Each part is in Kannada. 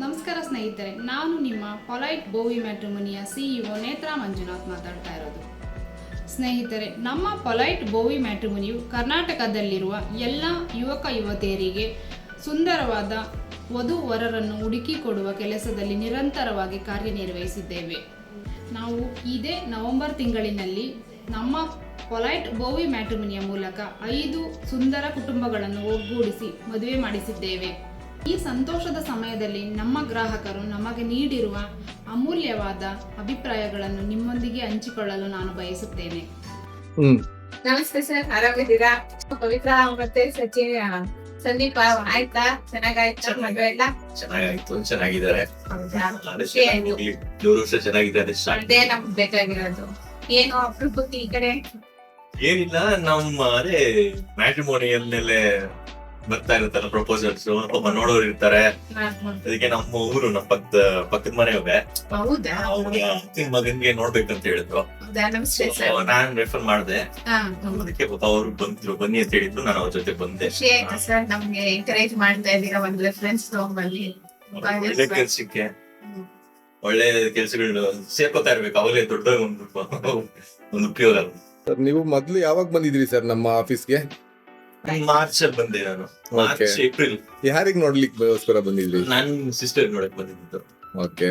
ನಮಸ್ಕಾರ ಸ್ನೇಹಿತರೆ, ನಾನು ನಿಮ್ಮ ಪೊಲೈಟ್ ಬೋವಿ ಮ್ಯಾಟ್ರಿಮೋನಿಯ ಸಿಇಒ ನೇತ್ರಾ ಮಂಜುನಾಥ್ ಮಾತಾಡ್ತಾ ಇರೋದು. ಸ್ನೇಹಿತರೆ, ನಮ್ಮ ಪೊಲೈಟ್ ಬೋವಿ ಮ್ಯಾಟ್ರಿಮೋನಿಯು ಕರ್ನಾಟಕದಲ್ಲಿರುವ ಎಲ್ಲ ಯುವಕ ಯುವತಿಯರಿಗೆ ಸುಂದರವಾದ ವಧು-ವರರನ್ನು ಹುಡುಕಿಕೊಡುವ ಕೆಲಸದಲ್ಲಿ ನಿರಂತರವಾಗಿ ಕಾರ್ಯನಿರ್ವಹಿಸಿದ್ದೇವೆ. ನಾವು ಇದೇ ನವೆಂಬರ್ ತಿಂಗಳಿನಲ್ಲಿ ನಮ್ಮ ಪೊಲೈಟ್ ಬೋವಿ ಮ್ಯಾಟ್ರಿಮೋನಿಯ ಮೂಲಕ 5 ಸುಂದರ ಕುಟುಂಬಗಳನ್ನು ಒಗ್ಗೂಡಿಸಿ ಮದುವೆ ಮಾಡಿಸಿದ್ದೇವೆ. ಈ ಸಂತೋಷದ ಸಮಯದಲ್ಲಿ ನಮ್ಮ ಗ್ರಾಹಕರು ನಮಗೆ ನೀಡಿರುವ ಅಮೂಲ್ಯವಾದ ಅಭಿಪ್ರಾಯಗಳನ್ನು ನಿಮ್ಮೊಂದಿಗೆ ಹಂಚಿಕೊಳ್ಳಲು ನಾನು ಬಯಸುತ್ತೇನೆ. ನಮಸ್ತೆ ಸರ್, ಆರಾಮಿದ್ದೀರಾ? ಪವಿತ್ರ ಮತ್ತೆ ಸಚಿನ್ ಸಂದೀಪ ಆಯ್ತಾ? ಚೆನ್ನಾಗಾಯ್ತಾ ಮದುವೆ ಎಲ್ಲ? ಚೆನ್ನಾಗಾಯ್ತು, ಚೆನ್ನಾಗಿದ್ದಾರೆ. ಹೌದಾ? 2 ವರ್ಷ ಚೆನ್ನಾಗಿದ್ದಾರೆ. ಅದೇ ನಮ್ಗೆ ಬೇಕಾಗಿರೋದು. ಏನು ಅಪರೂಪಕ್ಕೆ ಈ ಕಡೆ? ಏನಿಲ್ಲ, ನಮ್ಮ ಅದೇ ಮ್ಯಾಟ್ರಿಮೋನಿಯಲ್ ಮೇಲೆ ಬರ್ತಾ ಇರುತ್ತಲ್ಲ ಪ್ರಪೋಸಲ್ಸ್, ಒಬ್ಬ ನೋಡೋರು ಇರ್ತಾರೆ. ಅದಕ್ಕೆ ನಮ್ಮ ಊರು, ನಮ್ಮ ಪಕ್ಕದ ಮನೆಯವೇ ಹೌದಾ? ಅವ್ರ ಮಗನ್ಗೆ ನೋಡ್ಬೇಕಂತ ಹೇಳಿದ್ರು. ನಮಸ್ತೆ ಸರ್. ನಾನ್ ರೆಫರ್ ಮಾಡಿದೆ. ಅದಕ್ಕೆ ಅವ್ರು ಬಂದ್ರು, ಬನ್ನಿ ಅಂತ ಹೇಳಿದ್ರು. ನಾನು ಅವ್ರ ಜೊತೆ ಬಂದೆ. ಸರ್, ನಮ್ಗೆ ಎಂಕರೇಜ್ ಮಾಡ್ತಾ ಇದ್ದೀರಾ, ಒಂದು ರೆಫರೆನ್ಸ್ ತಗೊಂಡ್ಬನ್ನಿ. ಒಳ್ಳೆ ಕೆಲ್ಸಕ್ಕೆ, ಒಳ್ಳೆ ಕೆಲ್ಸಗಳು ಸೇರ್ಕೋತಾ ಇರ್ಬೇಕು. ಅವಾಗಲೇ ದೊಡ್ಡ ಒಂದು ಉಪಯೋಗ. ಸರ್, ನೀವು ಮೊದ್ಲು ಯಾವಾಗ ಬಂದಿದ್ರಿ ಸರ್ ನಮ್ಮ ಆಫೀಸ್ಗೆ? ಮಾರ್ಚ್ ಅಲ್ಲಿ ಬಂದೆ ನಾನು. March April. ಯಾರಿಗ್ ನೋಡ್ಲಿಕ್ಕೋಸ್ಕರ ಬಂದಿದ್ರಿ? ನನ್ ಸಿಸ್ಟರ್ ನೋಡಕ್ ಬಂದಿದ್ದು. ಓಕೆ,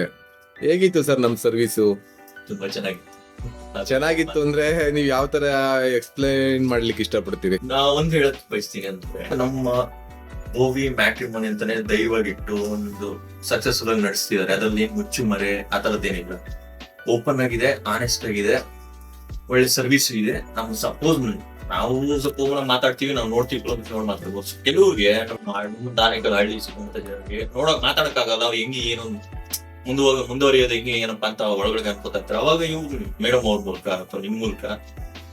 ಹೇಗಿತ್ತು ಸರ್ ನಮ್ ಸರ್ವಿಸು? ತುಂಬಾ ಚೆನ್ನಾಗಿತ್ತು. ಚೆನ್ನಾಗಿತ್ತು ಅಂದ್ರೆ ನೀವ್ ಯಾವ ತರ ಎಕ್ಸ್ಪ್ಲೈನ್ ಮಾಡ್ಲಿಕ್ಕೆ ಇಷ್ಟಪಡ್ತೀರಿ? ನಾ ಒಂದ್ ಹೇಳಕ್ ಬಯಸ್ತೀನಿ ಅಂದ್ರೆ, ನಮ್ಮ ಬೋವಿ ಮ್ಯಾಟ್ರಿಮೋನಿ ಅಂತಾನೆ ದೈವಗಿಟ್ಟು ಒಂದು ಸಕ್ಸಸ್ಫುಲ್ ಆಗಿ ನಡೆಸ್ತಿದ್ದಾರೆ. ಅದ್ರಲ್ಲಿ ಮುಚ್ಚು ಮರೆ ಆ ತರದ್ದೇನಿಲ್ಲ. ಓಪನ್ ಆಗಿದೆ, ಆನೆಸ್ಟ್ ಆಗಿದೆ, ಒಳ್ಳೆ ಸರ್ವಿಸ್ ಇದೆ. ನಮ್ಗೆ ಸಪೋಸ್ ನಾವು ಮಾತಾಡ್ತೀವಿ, ನಾವು ನೋಡ್ತೀವಿ, ಮಾತಾಡ್ಬೋದು. ಕೆಲವ್ರಿಗೆ ದಾನಿಕಲ್ ಹಳ್ಳಿ ಸಿಗುವಂತ ಜನರಿಗೆ ನೋಡಕ್ ಮಾತಾಡಕ್ಕಾಗಲ್ಲ. ಅವ್ರು ಹೆಂಗೆ ಏನೋ ಮುಂದುವರಿಯೋದು ಹೆಂಗೆ ಏನಪ್ಪಾ ಅಂತ ಒಳಗಡೆ ಅನ್ಕೋತಾ ಇರ್ತಾರೆ. ಅವಾಗ ಇವ್ರು ಮೇಡಮ್ ಅವ್ರ ಮೂಲಕ ಅಥವಾ ನಿಮ್ ಮೂಲಕ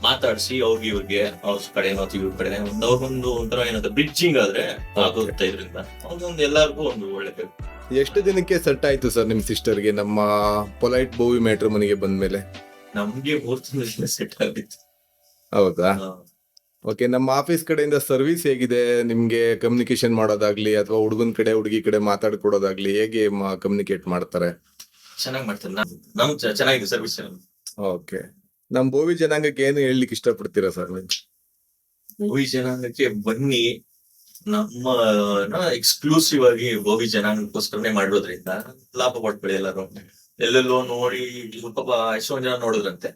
ಮಾತಾಡ್ಸಿ ಇವ್ರಿಗೆ ಅವ್ರ ಕಡೆ ಇವ್ರ ಕಡೆ ಅವ್ರಿಗೊಂದು ಒಂಥರ ಏನಾದ್ರು ಬ್ರಿಡ್ಜಿಂಗ್ ಆದ್ರೆ ಆಗುತ್ತೆ. ಇದರಿಂದ ಅವ್ರೊಂದು ಎಲ್ಲರಿಗೂ ಒಂದು ಒಳ್ಳೆ. ಎಷ್ಟು ದಿನಕ್ಕೆ ಸೆಟ್ ಆಯ್ತು ಸರ್ ನಿಮ್ ಸಿಸ್ಟರ್ಗೆ ನಮ್ಮ ಪೊಲೈಟ್ ಬೋವಿ ಮ್ಯಾಟ್ರಿಮೋನಿಗೆ ಬಂದ್ಮೇಲೆ? ನಮ್ಗೆ 3 ತಿಂಗಳು ಸೆಟ್ ಆಗಿತ್ತು. ಹೌದಾ? ಓಕೆ, ನಮ್ಮ ಆಫೀಸ್ ಕಡೆಯಿಂದ ಸರ್ವಿಸ್ ಹೇಗಿದೆ? ನಿಮ್ಗೆ ಕಮ್ಯುನಿಕೇಶನ್ ಮಾಡೋದಾಗ್ಲಿ ಅಥವಾ ಹುಡುಗನ್ ಕಡೆ ಹುಡುಗಿ ಕಡೆ ಮಾತಾಡ್ಕೊಡೋದಾಗ್ಲಿ ಹೇಗೆ ಕಮ್ಯುನಿಕೇಟ್ ಮಾಡ್ತಾರೆ? ಚೆನ್ನಾಗಿ ಮಾಡ್ತಾರೆ. ನಮ್ ಚೆನ್ನಾಗಿದೆ ಸರ್ವಿಸ್. ಓಕೆ, ನಮ್ ಬೋವಿ ಜನಾಂಗಕ್ಕೆ ಏನು ಹೇಳಲಿಕ್ಕೆ ಇಷ್ಟಪಡ್ತೀರಾ ಸರ್? ಬೋವಿ ಜನಾಂಗಕ್ಕೆ ಬನ್ನಿ. ನಮ್ಮ ಎಕ್ಸ್ಕ್ಲೂಸಿವ್ ಆಗಿ ಬೋವಿ ಜನಾಂಗಕ್ಕೋಸ್ಕರನೇ ಮಾಡಿರೋದ್ರಿಂದ ಲಾಭ ಪಡ್ಕೊಳ್ಳಿ ಎಲ್ಲರೂ. ಎಲ್ಲೆಲ್ಲೋ ನೋಡಿ ಪಾಪ ಎಷ್ಟೊಂದ್ ಜನ ನೋಡಿದ್ರಂತೆ.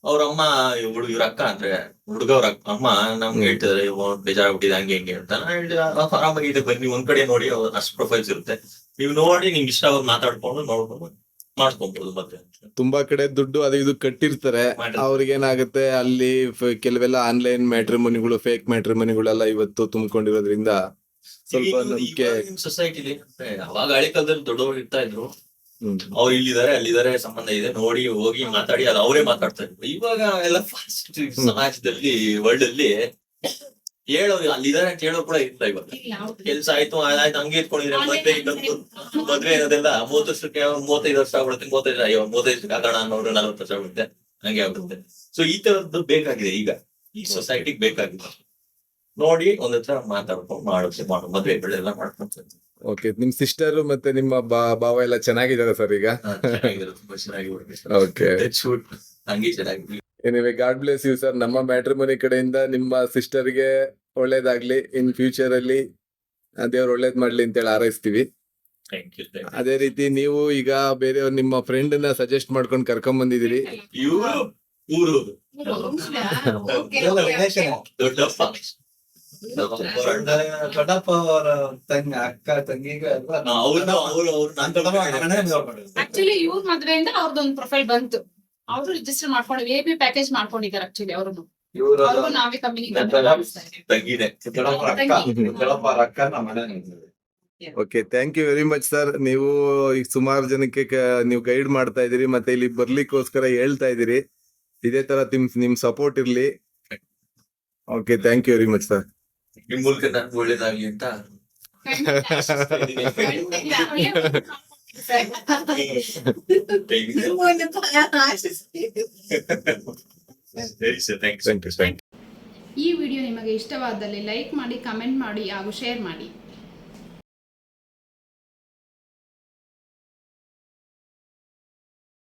ಅವ್ರಮ್ಮ ಇವ್ರ ಅಕ್ಕ ಅಂದ್ರೆ ಹುಡುಗವ್ರ ಅಮ್ಮ ನಮ್ಗೆ ಹೇಳ್ತಿದ್ರೆ ಬೇಜಾರಾಗ್ಬಿಟ್ಟಿದೆ ಹಂಗೆ ಹೆಂಗೆ ಅಂತ. ನಾನು ಹೇಳಿದ ಆರಾಮಾಗಿದೆ, ಬನ್ನಿ ಒಂದ್ ಕಡೆ ನೋಡಿ, ಅಷ್ಟು ಪ್ರೊಫೈಲ್ಸ್ ಇರುತ್ತೆ. ನೀವು ನೋಡಿ ನಿಮ್ಗೆ ಇಷ್ಟ ಆಗೋದು ಮಾತಾಡ್ಕೊಂಡು ನೋಡ್ಕೊಂಡು ಮಾಡ್ಕೊಬಹುದು. ಮತ್ತೆ ತುಂಬಾ ಕಡೆ ದುಡ್ಡು ಅದು ಇದು ಕಟ್ಟಿರ್ತಾರೆ. ಅವ್ರಿಗೇನಾಗುತ್ತೆ, ಅಲ್ಲಿ ಕೆಲವೆಲ್ಲ ಆನ್ಲೈನ್ ಮ್ಯಾಟ್ರಿಮೋನಿಗಳು, ಫೇಕ್ ಮ್ಯಾಟ್ರಿಮೋನಿಗಳೆಲ್ಲ ಇವತ್ತು ತುಂಬಿಕೊಂಡಿರೋದ್ರಿಂದ ಸ್ವಲ್ಪ ನಂಬಿಕೆ ಸೊಸೈಟಿಲಿ. ಅವಾಗ ಹಳೆ ಕಾಲದಲ್ಲಿ ದೊಡ್ಡವರು ಇರ್ತಾ ಇದ್ರು, ಅವ್ರು ಇಲ್ಲಿದ್ದಾರೆ ಅಲ್ಲಿದ್ದಾರೆ ಸಂಬಂಧ ಇದೆ ನೋಡಿ ಹೋಗಿ ಮಾತಾಡಿ ಅದು ಅವರೇ ಮಾತಾಡ್ತಾ ಇದ್ರು. ಇವಾಗ ಎಲ್ಲ ಫಾಸ್ಟ್ ಸಮಾಜದಲ್ಲಿ, ವರ್ಲ್ಡ್ ಅಲ್ಲಿ ಹೇಳೋರು ಅಲ್ಲಿದ್ದಾರೆ ಅಂತ ಹೇಳೋ ಕೂಡ ಇಲ್ಲ. ಇವಾಗ ಕೆಲ್ಸ ಆಯ್ತು ಆಯ್ತು ಹಂಗೆ ಇಟ್ಕೊಂಡಿದ್ರೆ ಮದ್ವೆ ಅನ್ನೋದೆಲ್ಲ 30 ವರ್ಷಕ್ಕೆ 35 ವರ್ಷ ಆಗ್ಬಿಡುತ್ತೆ. 35 ವರ್ಷಕ್ಕೆ ಆಗೋಣ ಅನ್ನೋರು 40 ವರ್ಷ ಆಗ್ಬಿಡುತ್ತೆ, ಹಂಗೆ ಆಗ್ಬಿಡುತ್ತೆ. ಸೊ ಈ ತರದ್ದು ಬೇಕಾಗಿದೆ ಈಗ, ಈ ಸೊಸೈಟಿಗೆ ಬೇಕಾಗಿದೆ. ನೋಡಿ ಒಂದ್ ಹತ್ರ ಮಾತಾಡ್ಕೊಂಡು ಮಾಡೋ ಮದ್ವೆಗಳೆಲ್ಲ ಮಾಡ್ಕೊಂತ. ಓಕೆ, ನಿಮ್ ಸಿಸ್ಟರ್ ಮತ್ತೆ ನಿಮ್ಮ ಭಾವ ಎಲ್ಲ ಚೆನ್ನಾಗಿದ್ದಾರೆ ಸರ್ ಈಗ? ಓಕೆ, ಹಂಗೆ ಚೆನ್ನಾಗಿ. Anyway, god bless you sir. ನಮ್ಮ ಮ್ಯಾಟ್ರಿಮೋನಿ ಕಡೆಯಿಂದ ನಿಮ್ಮ ಸಿಸ್ಟರ್ಗೆ ಒಳ್ಳೇದಾಗ್ಲಿ. ಇನ್ ಫ್ಯೂಚರ್ ಅಲ್ಲಿ ದೇವ್ರು ಒಳ್ಳೇದ್ ಮಾಡ್ಲಿ ಅಂತೇಳಿ ಹಾರೈಸ್ತೀವಿ. ಅದೇ ರೀತಿ ನೀವು ಈಗ ಬೇರೆಯವ್ರು ನಿಮ್ಮ ಫ್ರೆಂಡ್ ನ ಸಜೆಸ್ಟ್ ಮಾಡ್ಕೊಂಡು ಕರ್ಕೊಂಡ್ ಬಂದಿದ್ದೀರಿ. ದೊಡ್ಡಪ್ಪ ಅವರ ಅಕ್ಕ ತಂಗಿಗೆ ಆಕ್ಚುಲಿ ಇವ್ರ ಮದ್ವೆಯಿಂದ ಅವ್ರದೊಂದು ಪ್ರೊಫೈಲ್ ಬಂತು. ಅವರು ರಿಜಿಸ್ಟರ್ ಮಾಡ್ಕೊಂಡು AB ಪ್ಯಾಕೇಜ್ ಮಾಡ್ಕೊಂಡಿದ್ದಾರೆ. ಆಕ್ಚುಲಿ ಅವ್ರನ್ನು ನಾವೇ okay, thank you very much sir. ನೀವು ಈಗ ಸುಮಾರು ಜನಕ್ಕೆ ನೀವು ಗೈಡ್ ಮಾಡ್ತಾ ಇದೀರಿ, ಮತ್ತೆ ಇಲ್ಲಿ ಬರ್ಲಿಕ್ಕೋಸ್ಕರ ಹೇಳ್ತಾ ಇದೀರಿ. ಇದೇ ತರ ನಿಮ್ ಸಪೋರ್ಟ್ ಇರ್ಲಿ. Okay, thank you very much sir. ನಿಮ್ ಮೂಲಕ ನನ್ಗೆ ಒಳ್ಳೇದಾಗ್ಲಿ ಅಂತ. ಈ ವಿಡಿಯೋ ನಿಮಗೆ ಇಷ್ಟವಾದಲ್ಲಿ ಲೈಕ್ ಮಾಡಿ, ಕಮೆಂಟ್ ಮಾಡಿ ಹಾಗೂ ಶೇರ್ ಮಾಡಿ.